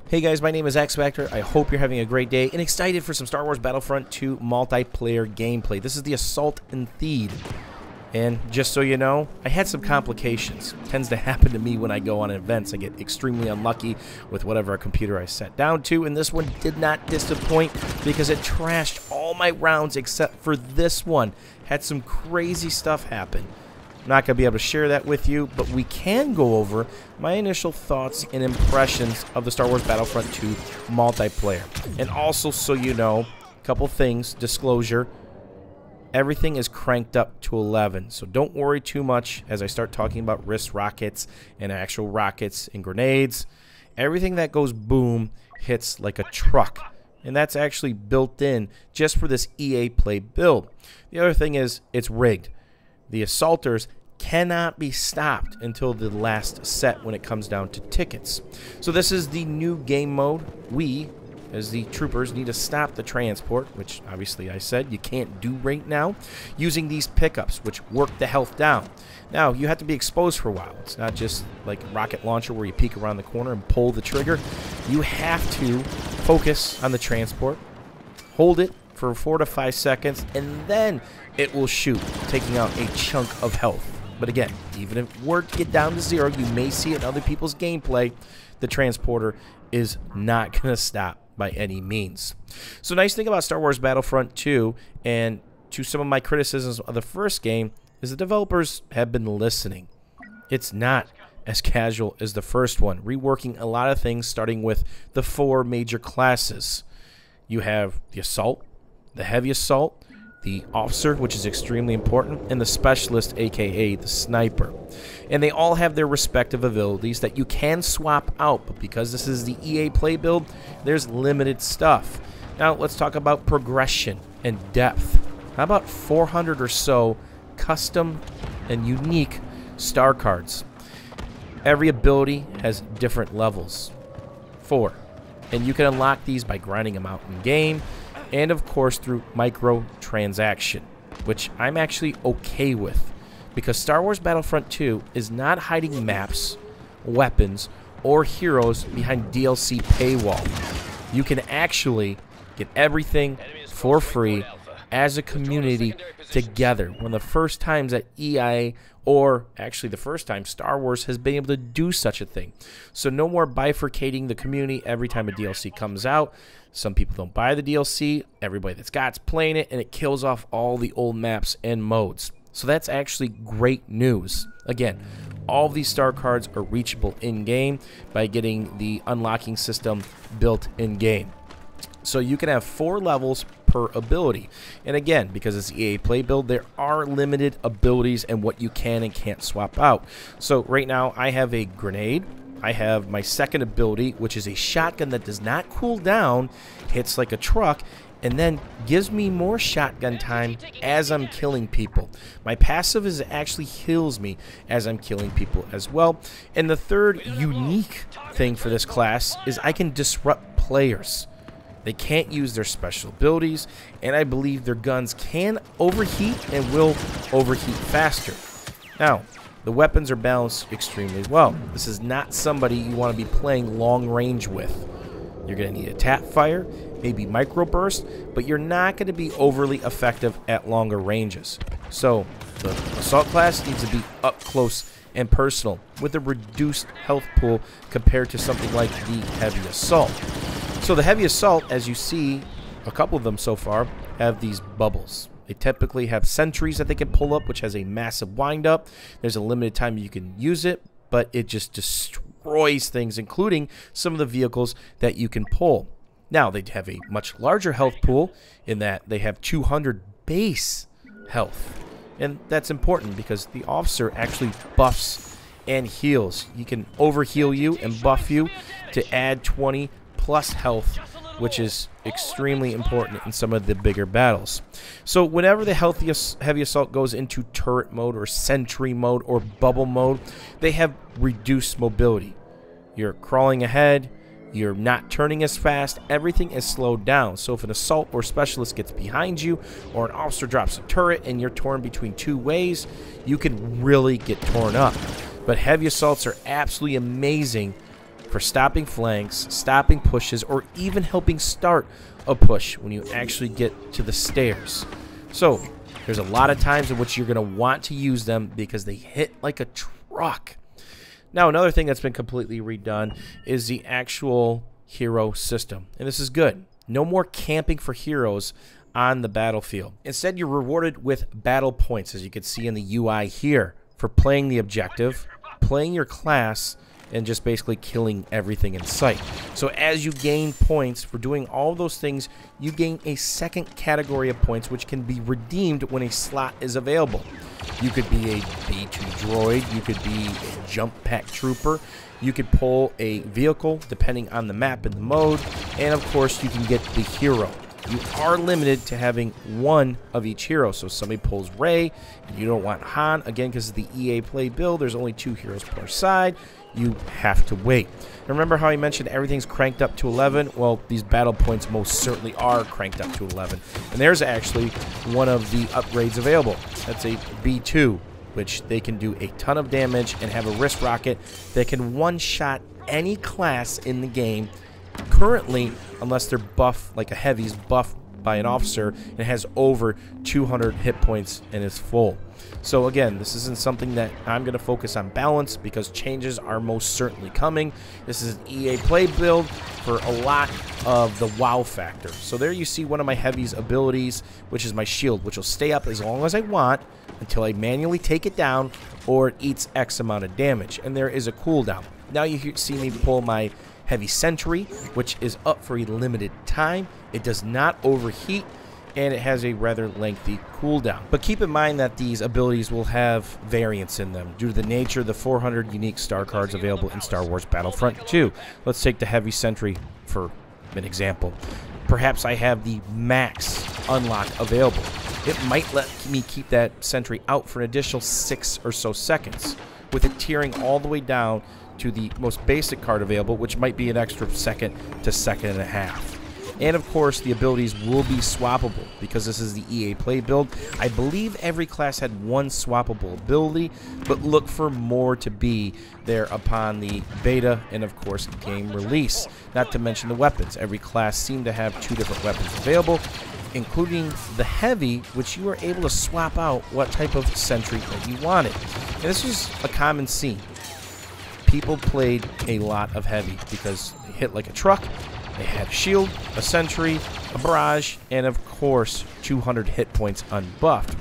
Hey guys, my name is X Factor. I hope you're having a great day and excited for some Star Wars Battlefront II multiplayer gameplay. This is the Assault and Theed. And just so you know, I had some complications. It tends to happen to me when I go on events. I get extremely unlucky with whatever computer I set down to, and this one did not disappoint because it trashed all my rounds except for this one. Had some crazy stuff happen. I'm not going to be able to share that with you, but we can go over my initial thoughts and impressions of the Star Wars Battlefront II multiplayer. And also, so you know, a couple things, disclosure, everything is cranked up to 11, so don't worry too much as I start talking about wrist rockets and actual rockets and grenades. Everything that goes boom hits like a truck, and that's actually built in just for this EA Play build. The other thing is, it's rigged. The assaulters cannot be stopped until the last set when it comes down to tickets. So this is the new game mode. We, as the troopers, need to stop the transport, which obviously I said you can't do right now, using these pickups, which work the health down. Now, you have to be exposed for a while. It's not just like a rocket launcher where you peek around the corner and pull the trigger. You have to focus on the transport, hold it for 4 to 5 seconds, and then it will shoot, taking out a chunk of health. But again, even if it were to get down to 0, you may see it in other people's gameplay, the transporter is not going to stop by any means. So nice thing about Star Wars Battlefront 2, and to some of my criticisms of the first game, is the developers have been listening. It's not as casual as the first one, reworking a lot of things, starting with the 4 major classes. You have the Assault, the Heavy Assault, the Officer, which is extremely important, and the Specialist, aka the Sniper. And they all have their respective abilities that you can swap out, but because this is the EA Play build, there's limited stuff. Now let's talk about progression and depth. How about 400 or so custom and unique star cards? Every ability has different levels. 4. And you can unlock these by grinding them out in game, and of course through microtransaction, which I'm actually okay with, because Star Wars Battlefront 2 is not hiding maps, weapons, or heroes behind DLC paywall. You can actually get everything for free as a community together. One of the first times that EA, or actually the first time Star Wars has been able to do such a thing. So no more bifurcating the community every time a DLC comes out. Some people don't buy the DLC, everybody that's got's playing it, and it kills off all the old maps and modes. So that's actually great news. Again, all of these star cards are reachable in-game by getting the unlocking system built in-game. So you can have 4 levels per ability. And again, because it's EA Play build, there are limited abilities and what you can and can't swap out. So right now I have a grenade. I have my second ability, which is a shotgun that does not cool down, hits like a truck, and then gives me more shotgun time as I'm killing people. My passive is actually heals me as I'm killing people as well. And the third unique thing for this class is I can disrupt players. They can't use their special abilities, and I believe their guns can overheat and will overheat faster. Now, the weapons are balanced extremely well. This is not somebody you want to be playing long range with. You're going to need a tap fire, maybe microburst, but you're not going to be overly effective at longer ranges. So the assault class needs to be up close and personal with a reduced health pool compared to something like the heavy assault. So the heavy assault, as you see, a couple of them so far, have these bubbles. They typically have sentries that they can pull up, which has a massive wind-up. There's a limited time you can use it, but it just destroys things, including some of the vehicles that you can pull. Now, they have a much larger health pool in that they have 200 base health. And that's important because the officer actually buffs and heals. He can overheal you and buff you to add 20 plus health, which is extremely important in some of the bigger battles. So whenever the heavy assault goes into turret mode or sentry mode or bubble mode, they have reduced mobility. You're crawling ahead, you're not turning as fast, everything is slowed down. So if an assault or specialist gets behind you, or an officer drops a turret and you're torn between 2 ways, you can really get torn up. But heavy assaults are absolutely amazing for stopping flanks, stopping pushes, or even helping start a push when you actually get to the stairs. So there's a lot of times in which you're going to want to use them because they hit like a truck. Now, another thing that's been completely redone is the actual hero system, and this is good. No more camping for heroes on the battlefield. Instead, you're rewarded with battle points, as you can see in the UI here, for playing the objective, playing your class, and just basically killing everything in sight. So as you gain points for doing all of those things, you gain a second category of points which can be redeemed when a slot is available. You could be a B2 droid, you could be a jump pack trooper, you could pull a vehicle depending on the map and the mode, and of course you can get the hero. You are limited to having one of each hero, so if somebody pulls Rey and you don't want Han, again because of the EA Play build, there's only 2 heroes per side, you have to wait. Remember how I mentioned everything's cranked up to 11? Well, these battle points most certainly are cranked up to 11. And there's actually one of the upgrades available. That's a B2, which they can do a ton of damage and have a wrist rocket that can one-shot any class in the game. Currently, unless they're buff, like a heavy's buffed by an officer, and it has over 200 hit points and is full. So again, this isn't something that I'm going to focus on balance because changes are most certainly coming. This is an EA Play build for a lot of the wow factor. So there you see one of my heavy's abilities, which is my shield, which will stay up as long as I want until I manually take it down or it eats X amount of damage. And there is a cooldown. Now you see me pull my heavy sentry, which is up for a limited time. It does not overheat, and it has a rather lengthy cooldown. But keep in mind that these abilities will have variance in them due to the nature of the 400 unique star cards available in Star Wars Battlefront II. Let's take the heavy sentry for an example. Perhaps I have the max unlock available. It might let me keep that sentry out for an additional 6 or so seconds, with it tearing all the way down to the most basic card available, which might be an extra second to second and a half. And of course, the abilities will be swappable because this is the EA Play build. I believe every class had one swappable ability, but look for more to be there upon the beta and of course game release. Not to mention the weapons. Every class seemed to have 2 different weapons available, including the heavy, which you were able to swap out what type of sentry that you wanted. And this was a common scene. People played a lot of heavy because they hit like a truck. They had a shield, a sentry, a barrage, and of course 200 hit points unbuffed.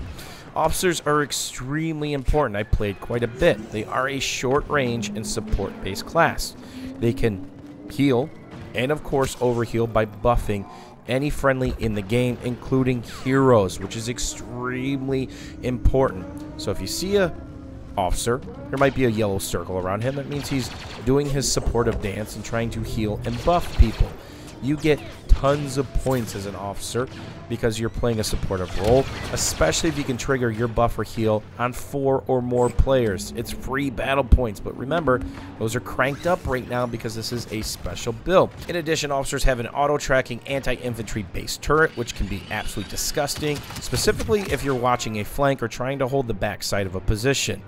Officers are extremely important. I played quite a bit. They are a short range and support based class. They can heal and of course overheal by buffing any friendly in the game, including heroes, which is extremely important. So if you see a officer, there might be a yellow circle around him. That means he's doing his supportive dance and trying to heal and buff people. You get tons of points as an officer because you're playing a supportive role, especially if you can trigger your buff or heal on 4 or more players. It's free battle points, but remember, those are cranked up right now because this is a special build. In addition, officers have an auto-tracking anti-infantry base turret, which can be absolutely disgusting, specifically if you're watching a flank or trying to hold the backside of a position.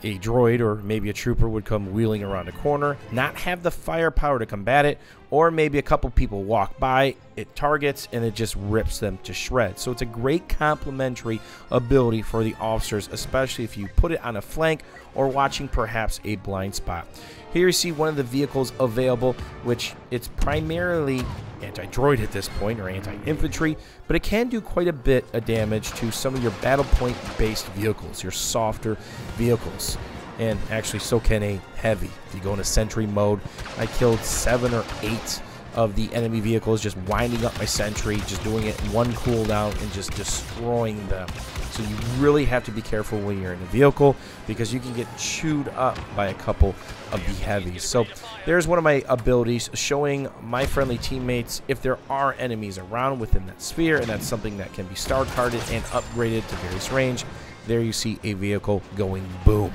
A droid or maybe a trooper would come wheeling around a corner, not have the firepower to combat it, or maybe a couple people walk by, it targets, and it just rips them to shreds. So it's a great complementary ability for the officers, especially if you put it on a flank or watching perhaps a blind spot. Here you see one of the vehicles available, which it's primarily anti-droid at this point, or anti-infantry, but it can do quite a bit of damage to some of your battle point based vehicles, your softer vehicles. And actually so can a heavy. If you go into sentry mode, I killed 7 or 8 of the enemy vehicles, just winding up my sentry, just doing it in one cooldown and just destroying them. So you really have to be careful when you're in a vehicle because you can get chewed up by a couple of the heavies. So there's one of my abilities showing my friendly teammates if there are enemies around within that sphere, and that's something that can be star carded and upgraded to various range. There you see a vehicle going boom.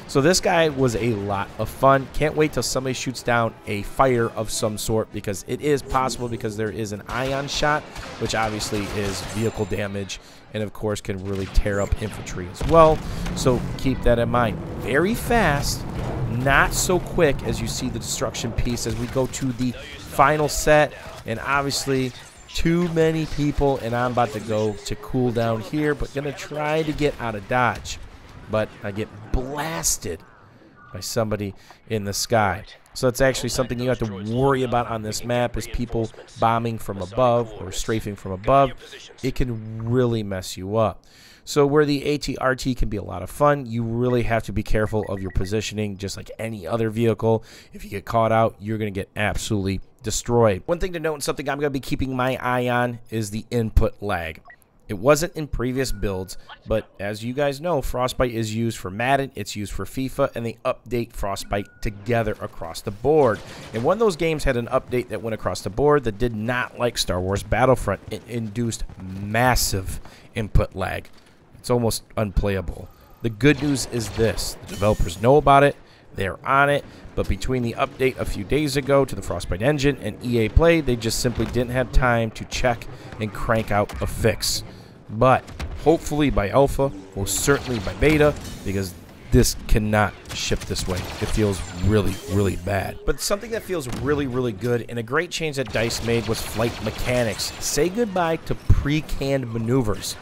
So this guy was a lot of fun. Can't wait till somebody shoots down a fighter of some sort, because it is possible, because there is an ion shot, which obviously is vehicle damage and of course can really tear up infantry as well. So keep that in mind. Very fast, Not so quick as you see the destruction piece as we go to the final set. And obviously, too many people, and I'm about to go to cooldown here, but going to try to get out of dodge. But I get blasted by somebody in the sky. So it's actually something you have to worry about on this map is people bombing from above or strafing from above. It can really mess you up. So where the AT-RT can be a lot of fun, you really have to be careful of your positioning, just like any other vehicle. If you get caught out, you're going to get absolutely destroyed. One thing to note and something I'm going to be keeping my eye on is the input lag. It wasn't in previous builds, but as you guys know, Frostbite is used for Madden, it's used for FIFA, and they update Frostbite together across the board. And one of those games had an update that went across the board that did not like Star Wars Battlefront. It induced massive input lag. It's almost unplayable. The good news is this. The developers know about it. They're on it. But between the update a few days ago to the Frostbite engine and EA Play, they just simply didn't have time to check and crank out a fix. But hopefully by alpha, most certainly by beta, because this cannot ship this way. It feels really, really bad. But something that feels really, really good and a great change that DICE made was flight mechanics. Say goodbye to pre-canned maneuvers.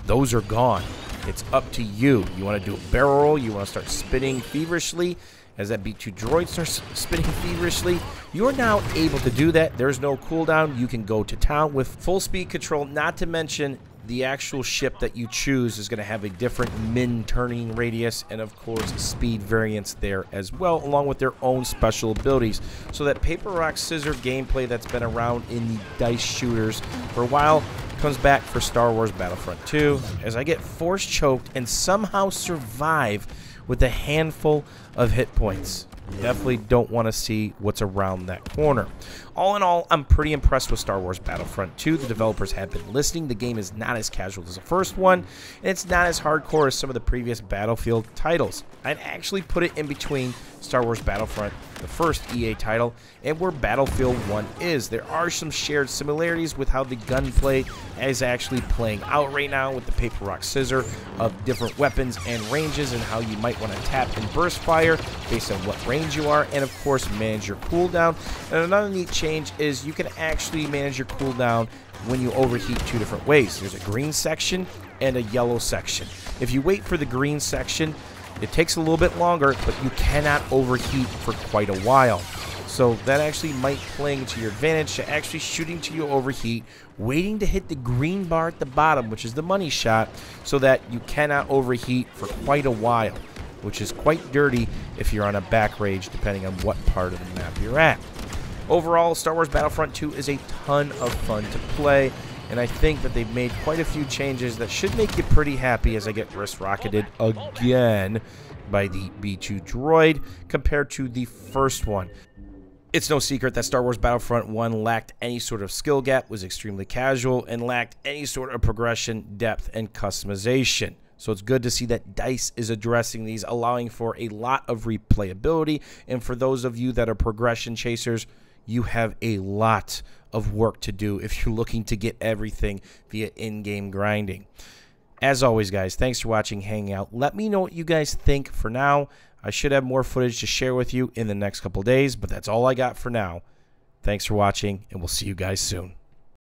Those are gone. It's up to you. You want to do a barrel roll, you want to start spinning feverishly. As that B2 droid starts spinning feverishly, you're now able to do that. There's no cooldown. You can go to town with full speed control, not to mention the actual ship that you choose is going to have a different min turning radius and of course speed variance there as well, along with their own special abilities. So that paper rock scissor gameplay that's been around in the DICE shooters for a while comes back for Star Wars Battlefront 2 as I get force choked and somehow survive with a handful of hit points. Definitely don't want to see what's around that corner. All in all, I'm pretty impressed with Star Wars Battlefront 2. The developers have been listening. The game is not as casual as the first one, and it's not as hardcore as some of the previous Battlefield titles. I'd actually put it in between Star Wars Battlefront, the first EA title, and where Battlefield 1 is. There are some shared similarities with how the gunplay is actually playing out right now with the paper rock scissor of different weapons and ranges and how you might want to tap and burst fire based on what range you are, and of course manage your cooldown. And another neat change is you can actually manage your cooldown when you overheat two different ways. There's a green section and a yellow section. If you wait for the green section, it takes a little bit longer, but you cannot overheat for quite a while. So that actually might play into your advantage to actually shooting till you overheat, waiting to hit the green bar at the bottom, which is the money shot, so that you cannot overheat for quite a while, which is quite dirty if you're on a back rage, depending on what part of the map you're at. Overall, Star Wars Battlefront 2 is a ton of fun to play, and I think that they've made quite a few changes that should make you pretty happy as I get wrist rocketed again by the B2 droid compared to the first one. It's no secret that Star Wars Battlefront 1 lacked any sort of skill gap, was extremely casual, and lacked any sort of progression, depth, and customization. So it's good to see that DICE is addressing these, allowing for a lot of replayability. And for those of you that are progression chasers, you have a lot of work to do if you're looking to get everything via in-game grinding. As always, guys, thanks for watching, hanging out. Let me know what you guys think for now. I should have more footage to share with you in the next couple days, but that's all I got for now. Thanks for watching, and we'll see you guys soon.